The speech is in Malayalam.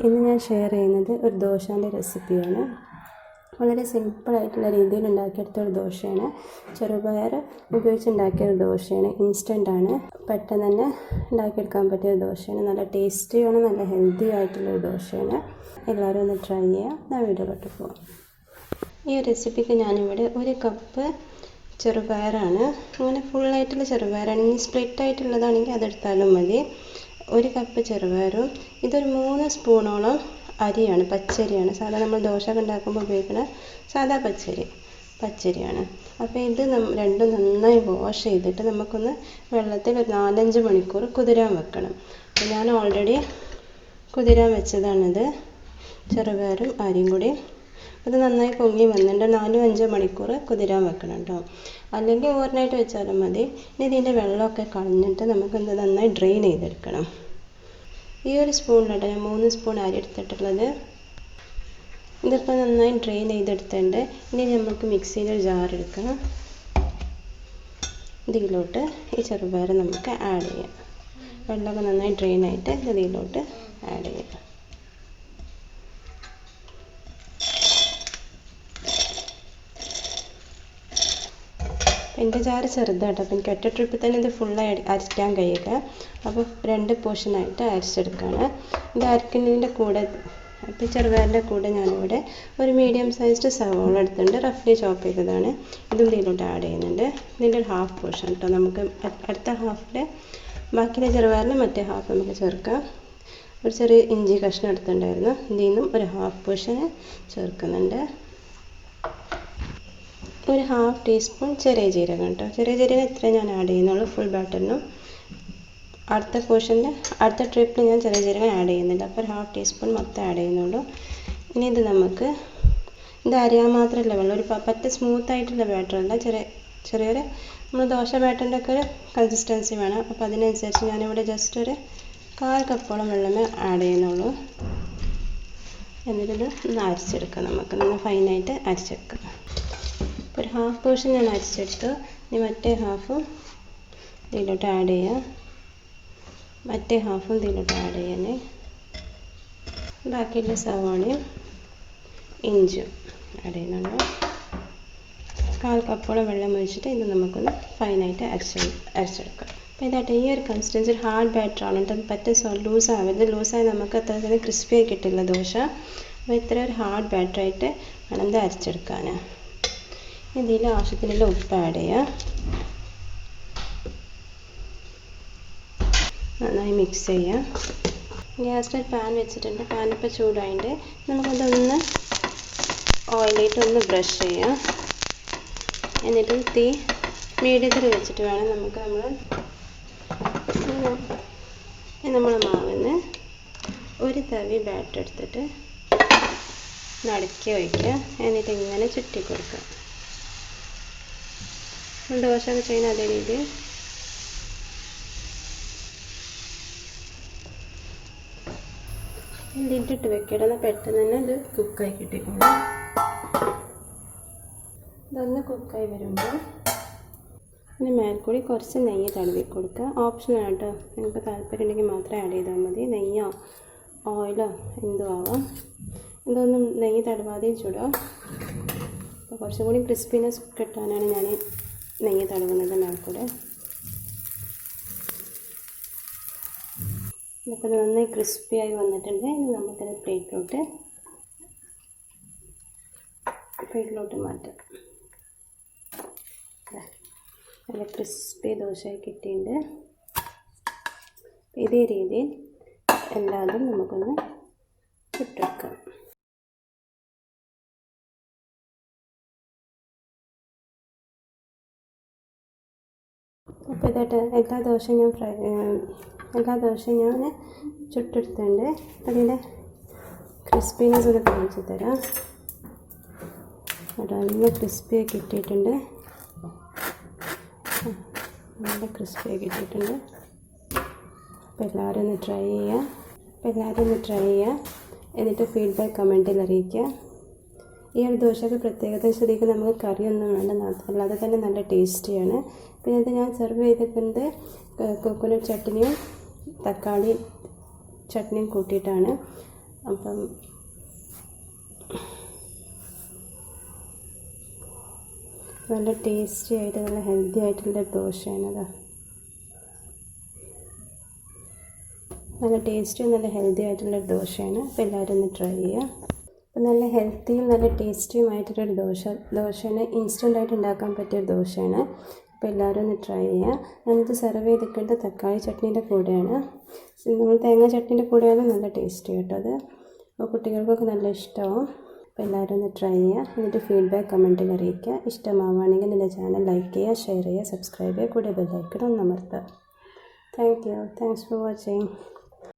ഇന്ന് ഞാൻ ഷെയർ ചെയ്യുന്നത് ഒരു ദോശേൻ്റെ റെസിപ്പിയാണ്. വളരെ സിമ്പിളായിട്ടുള്ള രീതിയിൽ ഉണ്ടാക്കിയെടുത്തൊരു ദോശയാണ്. ചെറുപയർ ഉപയോഗിച്ചുണ്ടാക്കിയൊരു ദോശയാണ്. ഇൻസ്റ്റൻ്റാണ്, പെട്ടെന്ന് തന്നെ ഉണ്ടാക്കിയെടുക്കാൻ പറ്റിയ ദോശയാണ്. നല്ല ടേസ്റ്റിയാണ്, നല്ല ഹെൽത്തി ആയിട്ടുള്ളൊരു ദോശയാണ്. എല്ലാവരും ഒന്ന് ട്രൈ ചെയ്യുക. ഞാൻ വീഡിയോയിലോട്ട് പോകാം. ഈ റെസിപ്പിക്ക് ഞാനിവിടെ 1 കപ്പ് ചെറുപയറാണ്. അങ്ങനെ ഫുള്ളായിട്ടുള്ള ചെറുപയറാണ്. ഇനി സ്പ്ലിറ്റ് ആയിട്ടുള്ളതാണെങ്കിൽ അതെടുത്താലും മതി. 1 കപ്പ് ചെറുപയറും ഇതൊരു 3 സ്പൂണോളം അരിയാണ്, പച്ചരിയാണ്. സാധാരണ നമ്മൾ ദോശ ഉണ്ടാക്കുമ്പോൾ ഉപയോഗിക്കുന്ന സാധാ പച്ചരിയാണ്. അപ്പോൾ ഇത് രണ്ടും നന്നായി വാഷ് ചെയ്തിട്ട് നമുക്കൊന്ന് വെള്ളത്തിൽ ഒരു 4-5 മണിക്കൂർ കുതിരാൻ വെക്കണം. അപ്പോൾ ഞാൻ ഓൾറെഡി കുതിരാൻ വെച്ചതാണിത്, ചെറുപയറും അരിയും കൂടി. അത് നന്നായി പൊങ്ങി വന്നിട്ട് 4-5 മണിക്കൂർ കുതിരാൻ വെക്കണം കേട്ടോ. അല്ലെങ്കിൽ ഓവർനൈറ്റ് വെച്ചാലും മതി. ഇനി ഇതിൻ്റെ വെള്ളമൊക്കെ കളഞ്ഞിട്ട് നമുക്കെന്ത് നന്നായി ഡ്രെയിൻ ചെയ്തെടുക്കണം. ഈ ഒരു സ്പൂണിലോട്ട് ഞാൻ 3 സ്പൂൺ അരി എടുത്തിട്ടുള്ളത്. ഇതിപ്പോൾ നന്നായി ഡ്രെയിൻ ചെയ്തെടുത്തിട്ടുണ്ട്. ഇനി നമുക്ക് മിക്സിയിൽ ഒരു ജാർ എടുക്കണം. ഇതിലോട്ട് ഈ ചെറുപയർ നമുക്ക് ആഡ് ചെയ്യാം. വെള്ളമൊക്കെ നന്നായി ഡ്രെയിൻ ആയിട്ട് ഇതിലോട്ട് ആഡ് ചെയ്യാം. എൻ്റെ ജാറ് ചെറുതാട്ടോ, അപ്പോൾ എനിക്ക് ഒറ്റ ട്രിപ്പിൽ തന്നെ ഇത് ഫുള്ളായി അരയ്ക്കാൻ കഴിയില്ല. അപ്പോൾ 2 പോർഷനായിട്ട് അരച്ചെടുക്കുകയാണ്. ഇത് അരക്കുന്നതിൻ്റെ കൂടെ, അപ്പോൾ ചെറുപയറിൻ്റെ കൂടെ ഞാനിവിടെ ഒരു മീഡിയം സൈസ്ഡ് സവോള എടുത്തിട്ടുണ്ട്, റഫ്ലി ചോപ്പ് ചെയ്തതാണ്. ഇതും ഇതിലോട്ട് ആഡ് ചെയ്യുന്നുണ്ട്. ഇതിൻ്റെ ഒരു ഹാഫ് പോർഷൻ കേട്ടോ. നമുക്ക് അടുത്ത ഹാഫിൽ ബാക്കിയുള്ള ചെറുപയറിന് മറ്റേ ഹാഫ് നമുക്ക് ചേർക്കാം. ഒരു ചെറിയ ഇഞ്ചി കഷ്ണം എടുത്തിട്ടുണ്ടായിരുന്നു, ഇതിൽ നിന്നും ഒരു ഹാഫ് പോർഷന് ചേർക്കുന്നുണ്ട്. ഒരു ഹാഫ് ടീസ്പൂൺ ചെറിയ ജീരകം കേട്ടോ. ചെറിയ ജീരകം ഇത്ര ഞാൻ ആഡ് ചെയ്യുന്നുള്ളൂ ഫുൾ ബാറ്ററിനും. അടുത്ത ട്രിപ്പിൽ ഞാൻ ചെറിയ ജീരകം ആഡ് ചെയ്യുന്നില്ല. അപ്പോൾ ഒരു ഹാഫ് ടീസ്പൂൺ മൊത്തം ആഡ് ചെയ്യുന്നുള്ളൂ. ഇനി ഇത് നമുക്ക് ഇത് അരിയാൻ മാത്രമല്ല വെള്ളം, ഒരു പറ്റ സ്മൂത്തായിട്ടുള്ള ബാറ്ററല്ല, ചെറിയൊരു നമ്മൾ ദോശ ബാറ്ററിൻ്റെ ഒക്കെ ഒരു കൺസിസ്റ്റൻസി വേണം. അപ്പോൾ അതിനനുസരിച്ച് ഞാനിവിടെ ജസ്റ്റ് ഒരു 1/4 കപ്പോളം വെള്ളമേ ആഡ് ചെയ്യുന്നുള്ളൂ. എന്നിട്ട് ഒന്ന് അരച്ചെടുക്കാം. നമുക്ക് നല്ല ഫൈനായിട്ട് അരച്ചെടുക്കാം. ഒരു ഹാഫ് പോർഷൻ ഞാൻ അരച്ചെടുത്തു. ഇനി മറ്റേ ഹാഫും ഇതിലോട്ട് ആഡ് ചെയ്യാം. മറ്റേ ഹാഫും ഇതിലോട്ട് ആഡ് ചെയ്യാൻ. ബാക്കിയുള്ള സവാളയും ഇഞ്ചും ആഡ് ചെയ്യുന്നുണ്ട്. 1/4 കപ്പോളം വെള്ളം ഒഴിച്ചിട്ട് ഇത് നമുക്കൊന്ന് ഫൈനായിട്ട് അരച്ചെടുക്കാം. അപ്പോൾ ഇതായിട്ട് ഈ ഒരു കൺസിസ്റ്റൻസി ഒരു ഹാർഡ് ബാറ്റർ ആണ് കേട്ടോ. പറ്റ ലൂസാവരുത്. ലൂസായി നമുക്ക് അത്ര തന്നെ ക്രിസ്പിയായി കിട്ടില്ല ദോശ. അപ്പോൾ ഇത്ര ഒരു ഹാർഡ് ബാറ്ററായിട്ട് വേണം ഇത് അരച്ചെടുക്കാൻ. ഇതിൽ ആവശ്യത്തിനുള്ള ഉപ്പ് ആഡ് ചെയ്യാം. നന്നായി മിക്സ് ചെയ്യാം. ഗ്യാസിൽ പാൻ വെച്ചിട്ടുണ്ട്. പാൻ ഇപ്പോൾ ചൂടായിട്ട് നമുക്കതൊന്ന് ഓയിലിട്ട് ഒന്ന് ബ്രഷ് ചെയ്യാം. എന്നിട്ട് തീ മീഡിയത്തിൽ വെച്ചിട്ട് വേണം നമ്മളെ മാവിന് ഒരു തവി ബാറ്റർ എടുത്തിട്ട് നടക്കി വയ്ക്കുക. എന്നിട്ട് ഇങ്ങനെ ചുറ്റി കൊടുക്കുക. ദോശ ഒക്കെ ചെയ്യുന്ന അതേ രീതിയിൽ ഇതിട്ടിട്ട് വെക്കണം. പെട്ടെന്ന് തന്നെ ഇത് കുക്കായി കിട്ടിക്കോളും. ഇതൊന്ന് കുക്കായി വരുമ്പോൾ അതിന് മേൽക്കൂടി കുറച്ച് നെയ്യ് തടവി കൊടുക്കുക. ഓപ്ഷനാണ് കേട്ടോ, നിങ്ങൾക്ക് താല്പര്യം ഉണ്ടെങ്കിൽ മാത്രം ആഡ് ചെയ്താൽ മതി. നെയ്യോ ഓയിലോ എന്തോ ആവാം. ഇതൊന്നും നെയ്യ് തടവാതെയും ചൂടാം. അപ്പോൾ കുറച്ചും കൂടി ക്രിസ്പിനെസ് കിട്ടാനാണ് ഞാൻ നെയ്യ് തടവുന്നത് മേൽക്കൂടെ. ഇതൊക്കെ നന്നായി ക്രിസ്പിയായി വന്നിട്ടുണ്ട്. ഇനി നമുക്കത് പ്ലേറ്റിലോട്ട് മാറ്റാം. നല്ല ക്രിസ്പി ദോശയായി കിട്ടിയിട്ടുണ്ട്. ഇതേ രീതിയിൽ എല്ലാതും നമുക്കൊന്ന് ചുട്ടെടുക്കാം. അപ്പോൾ ഇതായിട്ട് എല്ലാ ദോശയും ഞാൻ ചുട്ടെടുത്തിട്ടുണ്ട്. അതിൻ്റെ ക്രിസ്പിനെസ് ഒന്ന് കാണിച്ചു തരാം. നല്ല ക്രിസ്പിയായി കിട്ടിയിട്ടുണ്ട്. അപ്പോൾ എല്ലാവരും ഒന്ന് ട്രൈ ചെയ്യുക. എന്നിട്ട് ഫീഡ്ബാക്ക് കമൻറ്റിൽ അറിയിക്കുക. ഈ ഒരു ദോശയ്ക്ക് പ്രത്യേകത ശ്രദ്ധിക്കുക, നമുക്ക് കറിയൊന്നും വേണ്ട, അല്ലാതെ തന്നെ നല്ല ടേസ്റ്റിയാണ്. പിന്നെ ഇത് ഞാൻ സെർവ് ചെയ്തിട്ടുണ്ട് കോക്കനട്ട് ചട്നിയും തക്കാളി ചട്നിയും കൂട്ടിയിട്ടാണ്. അപ്പം നല്ല ടേസ്റ്റി ആയിട്ട് നല്ല ഹെൽത്തി ആയിട്ടുള്ള ദോശയാണത്. നല്ല ടേസ്റ്റിയും നല്ല ഹെൽത്തി ആയിട്ടുള്ള ദോശയാണ്. അപ്പോൾ എല്ലാവരും ഒന്ന് ട്രൈ ചെയ്യുക. അപ്പോൾ നല്ല ഹെൽത്തിയും നല്ല ടേസ്റ്റിയുമായിട്ടുള്ളൊരു ദോശയാണ്. ഇൻസ്റ്റൻ്റായിട്ട് ഉണ്ടാക്കാൻ പറ്റിയൊരു ദോശയാണ്. അപ്പോൾ എല്ലാവരും ഒന്ന് ട്രൈ ചെയ്യുക. ഞാനിത് സെർവ് ചെയ്തിട്ടുണ്ട് തക്കാളി ചട്നീൻ്റെ കൂടെയാണ്. നമ്മൾ തേങ്ങ ചട്നീൻ്റെ കൂടെയാണ് നല്ല ടേസ്റ്റ് കേട്ടോ അത്. അപ്പോൾ കുട്ടികൾക്കൊക്കെ നല്ല ഇഷ്ടമാവും. അപ്പോൾ എല്ലാവരും ഒന്ന് ട്രൈ ചെയ്യുക. എന്നിട്ട് ഫീഡ്ബാക്ക് കമൻറ്റിൽ അറിയിക്കുക. ഇഷ്ടമാവുകയാണെങ്കിൽ എൻ്റെ ചാനൽ ലൈക്ക് ചെയ്യുക, ഷെയർ ചെയ്യുക, സബ്സ്ക്രൈബ് ചെയ്യുക, കൂടെ ബെൽ ഐക്കൺ ഒന്ന് അമർത്തുക. Thanks for watching.